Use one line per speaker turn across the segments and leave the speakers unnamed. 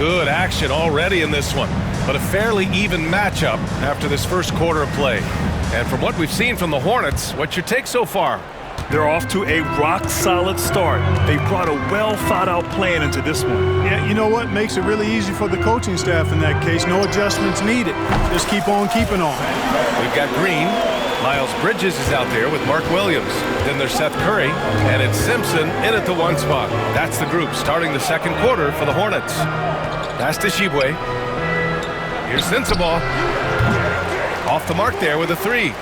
Good action already in this one, but a fairly even matchup after this first quarter of play. And from what we've seen from the Hornets, what's your take so far?
They're off to a rock-solid start. They brought a well-thought-out plan into this one.
Yeah, you know what? Makes it really easy for the coaching staff in that case. No adjustments needed. Just keep on keeping on.
We've got Green. Miles Bridges is out there with Mark Williams. Then there's Seth Curry, and it's Simpson in at the one spot. That's the group starting the second quarter for the Hornets. Pass to Shibwe. Here's Sensabaugh. Off the mark there with a three.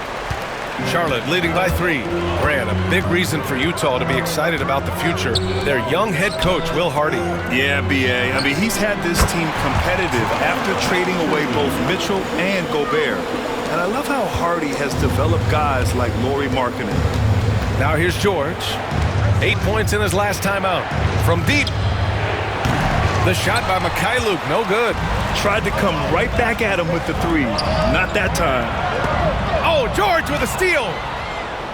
Charlotte leading by 3. Grant, a big reason for Utah to be excited about the future. Their young head coach, Will Hardy.
Yeah, B.A. I mean, he's had this team competitive after trading away both Mitchell and Gobert. And I love how Hardy has developed guys like Lauri Markkanen.
Now here's George. 8 points in his last time out. From deep. The shot by Mikhailuk, no good.
Tried to come right back at him with the three. Not that time.
Oh, George with a steal.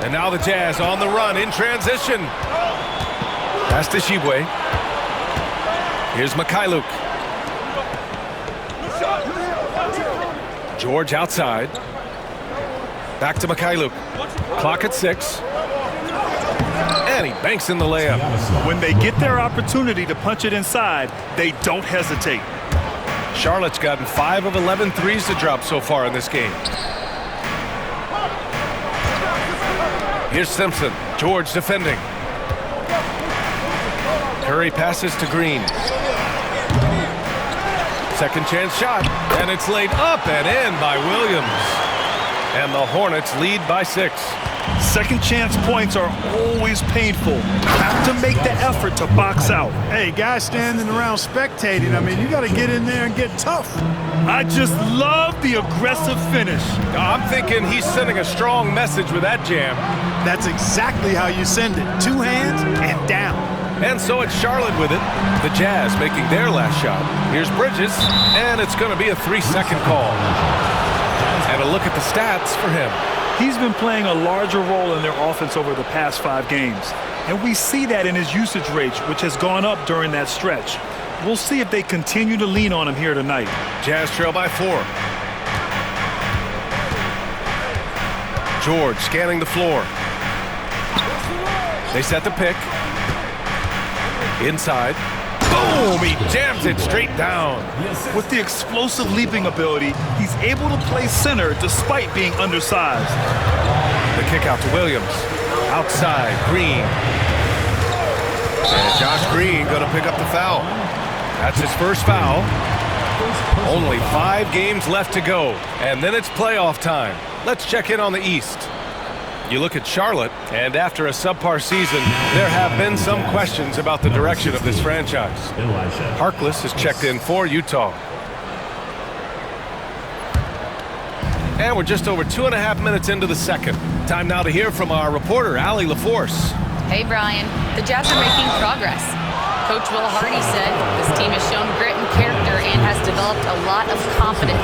And now the Jazz on the run in transition. Pass to Shibwe. Here's Mikhailuk. George outside. Back to Mikhailuk. Clock at 6. And he banks in the layup.
When they get their opportunity to punch it inside, they don't hesitate.
Charlotte's gotten 5 of 11 threes to drop so far in this game. Here's Simpson. George defending. Curry passes to Green. Second chance shot, and it's laid up and in by Williams. And the Hornets lead by 6.
Second chance points are always painful. Have to make the effort to box out.
Hey, guys standing around spectating, I mean, you got to get in there and get tough.
I just love the aggressive finish.
I'm thinking he's sending a strong message with that jam.
That's exactly how you send it. 2 hands and down.
And so it's Charlotte with it. The Jazz making their last shot. Here's Bridges, and it's going to be a 3-second call. And a look at the stats for him.
He's been playing a larger role in their offense over the past 5 games. And we see that in his usage rate, which has gone up during that stretch. We'll see if they continue to lean on him here tonight.
Jazz trail by 4. George scanning the floor. They set the pick. Inside. Boom! He jams it straight down.
With the explosive leaping ability, he's able to play center despite being undersized.
The kick out to Williams. Outside, Green. And Josh Green going to pick up the foul. That's his first foul. Only 5 games left to go, and then it's playoff time. Let's check in on the East. You look at Charlotte, and after a subpar season, there have been some questions about the direction of this franchise. Harkless has checked in for Utah. And we're just over 2.5 minutes into the second. Time now to hear from our reporter, Allie LaForce.
Hey, Brian. The Jazz are making progress. Coach Will Hardy said this team has shown grit and character and has developed a lot of confidence.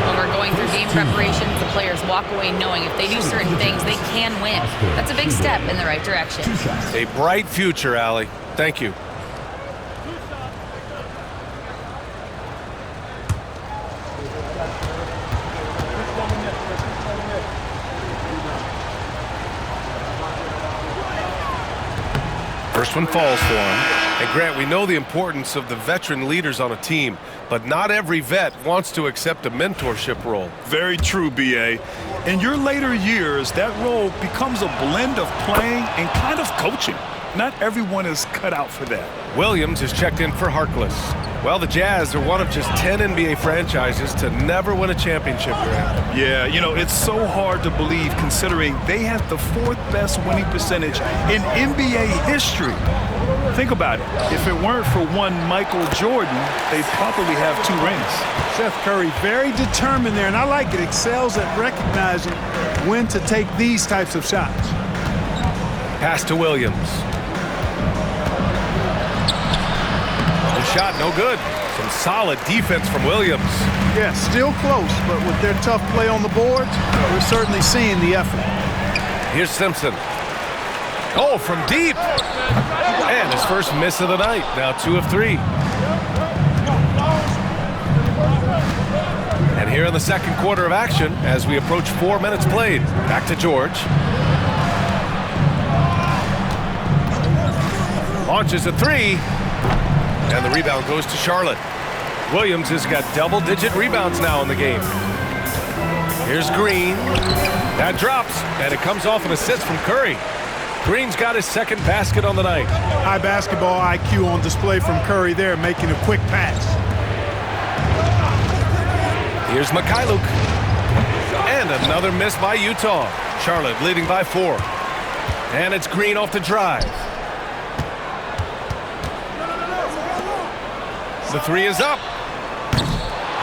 When we're going through game preparations, the players walk away knowing if they do certain things, they can win. That's a big step in the right direction.
A bright future, Allie. Thank you. First one falls for him. And Grant, we know the importance of the veteran leaders on a team, but not every vet wants to accept a mentorship role.
Very true, B.A. In your later years, that role becomes a blend of playing and kind of coaching. Not everyone is cut out for that.
Williams has checked in for Harkless. Well, the Jazz are one of just 10 NBA franchises to never win a championship, Grant.
Yeah, you know, it's so hard to believe considering they have the 4th best winning percentage in NBA history. Think about it. If it weren't for one Michael Jordan, they'd probably have 2 rings.
Seth Curry very determined there, and I like it. Excels at recognizing when to take these types of shots.
Pass to Williams. Shot no good. Some solid defense from Williams.
Yeah, still close, but with their tough play on the boards, we're certainly seeing the effort.
Here's Simpson. Oh, from deep. And his first miss of the night. Now 2 of 3. here in the second quarter of action as we approach 4 minutes played. Back to George. Launches a three, and the rebound goes to Charlotte. Williams has got double-digit rebounds now in the game. Here's Green. That drops, and it comes off an assist from Curry. Green's got his second basket on the night.
High basketball IQ on display from Curry there, making a quick pass.
Here's Mikhailuk. And another miss by Utah. Charlotte leading by 4. And it's Green off the drive. The three is up.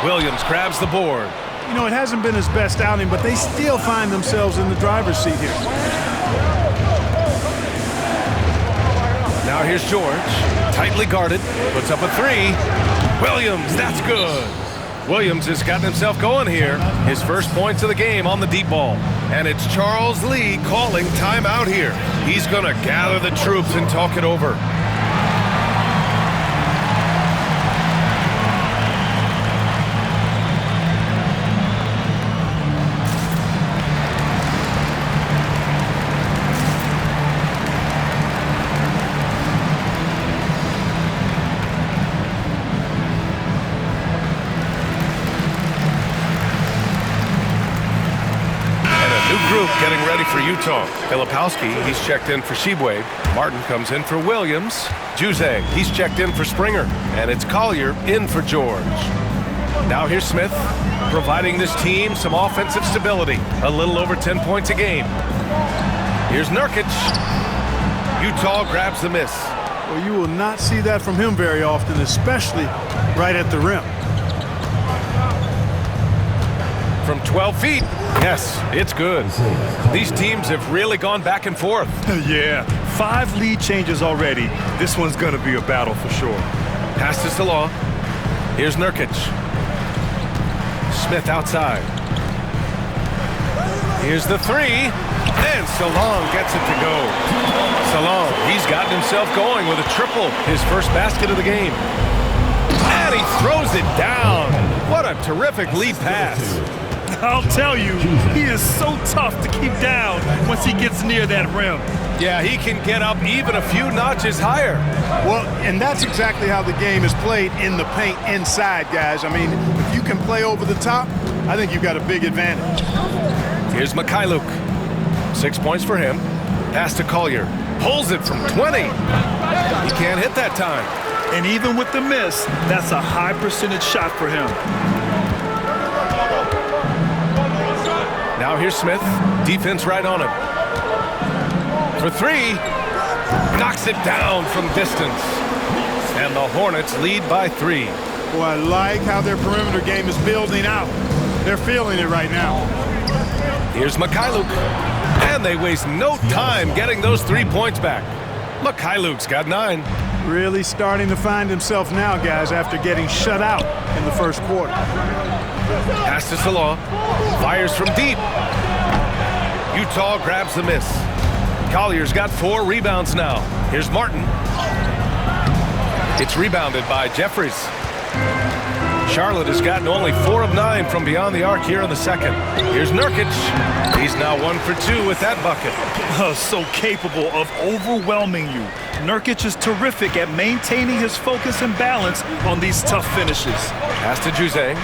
Williams grabs the board.
You know, it hasn't been his best outing, but they still find themselves in the driver's seat here.
Now here's George. Tightly guarded. Puts up a three. Williams, that's good. Williams has gotten himself going here. His first points of the game on the deep ball. And it's Charles Lee calling timeout here. He's going to gather the troops and talk it over. Getting ready for Utah. Filipowski, he's checked in for Shibwe. Martin comes in for Williams. Juzang, he's checked in for Springer. And it's Collier in for George. Now here's Smith, providing this team some offensive stability. A little over 10 points a game. Here's Nurkic. Utah grabs the miss.
Well, you will not see that from him very often, especially right at the rim.
From 12 feet. Yes, it's good. These teams have really gone back and forth.
Yeah, 5 lead changes already. This one's going to be a battle for sure.
Pass to Salah. Here's Nurkic. Smith outside. Here's the three. And Salah gets it to go. Salah, he's gotten himself going with a triple. His first basket of the game. And he throws it down. What a terrific lead pass.
I'll tell you, he is so tough to keep down once he gets near that rim.
Yeah, he can get up even a few notches higher.
Well, and that's exactly how the game is played in the paint inside, guys. I mean, if you can play over the top, I think you've got a big advantage.
Here's Mikhailuk. 6 points for him. Pass to Collier. Pulls it from 20. He can't hit that time.
And even with the miss, that's a high percentage shot for him.
Now here's Smith. Defense right on him. For three. Knocks it down from distance. And the Hornets lead by 3.
Boy, I like how their perimeter game is building out. They're feeling it right now.
Here's Mikhailuk. And they waste no time getting those 3 points back. Mikhailuk's got 9.
Really starting to find himself now, guys, after getting shut out in the first quarter.
Pass to Salah. Fires from deep. Utah grabs the miss. Collier's got 4 rebounds now. Here's Martin. It's rebounded by Jeffries. Charlotte has gotten only 4 of 9 from beyond the arc here in the second. Here's Nurkic. He's now 1 for 2 with that bucket.
So capable of overwhelming you. Nurkic is terrific at maintaining his focus and balance on these tough finishes.
Pass to Juzang.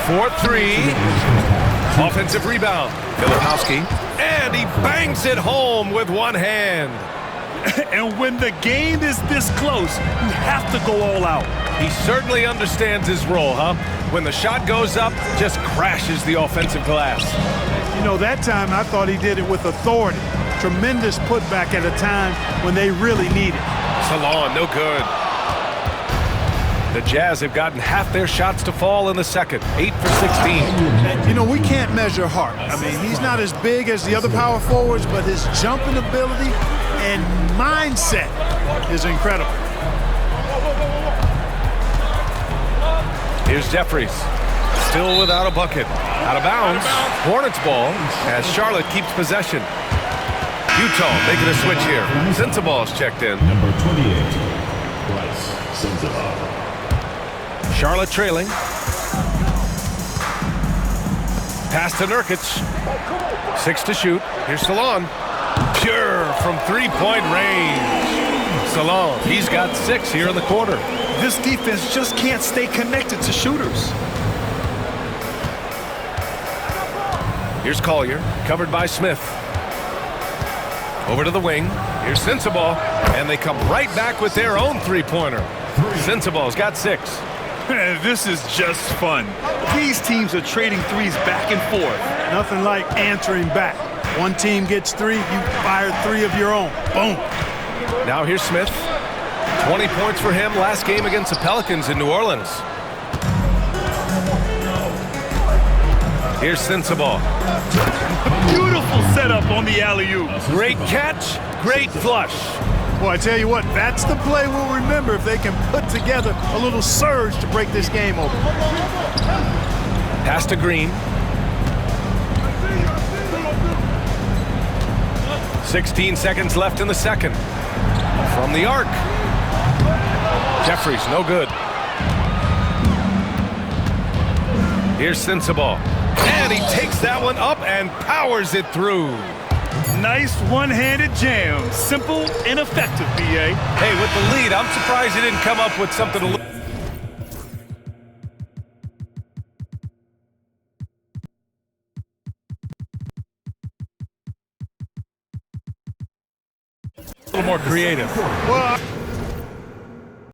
4-3. Offensive rebound. Filipowski. And he bangs it home with one hand.
And when the game is this close, you have to go all out.
He certainly understands his role, huh? When the shot goes up, just crashes the offensive glass.
You know, that time I thought he did it with authority. Tremendous putback at a time when they really need it.
Salah, no good. The Jazz have gotten half their shots to fall in the second, 8 for 16.
You know, we can't measure Hart. I mean, he's not as big as the other power forwards, but his jumping ability and mindset is incredible.
Here's Jeffries, still without a bucket. Out of bounds, Hornets ball as Charlotte keeps possession. Utah making a switch here. Sensabaugh is checked in.
Number 28, Bryce Sensabaugh.
Charlotte trailing. Pass to Nurkic. 6 to shoot. Here's Salon. Pure from three-point range. Salon, he's got 6 here in the quarter.
This defense just can't stay connected to shooters.
Here's Collier, covered by Smith. Over to the wing. Here's Sensabaugh, and they come right back with their own three-pointer. Sensabaugh's got 6.
This is just fun. These teams are trading threes back and forth.
Nothing like answering back. One team gets 3, you fire 3 of your own. Boom.
Now here's Smith. 20 points for him last game against the Pelicans in New Orleans. Here's Sensabaugh.
Beautiful setup on the alley-oop.
Great catch, great flush.
Boy, I tell you what, that's the play we'll remember if they can put together a little surge to break this game open.
Pass to Green. 16 seconds left in the second. From the arc. Jeffries, no good. Here's Sensabaugh. And he takes that one up and powers it through.
Nice one-handed jam. Simple and effective, B.A.
Hey, with the lead, I'm surprised he didn't come up with something a little more creative.
Well,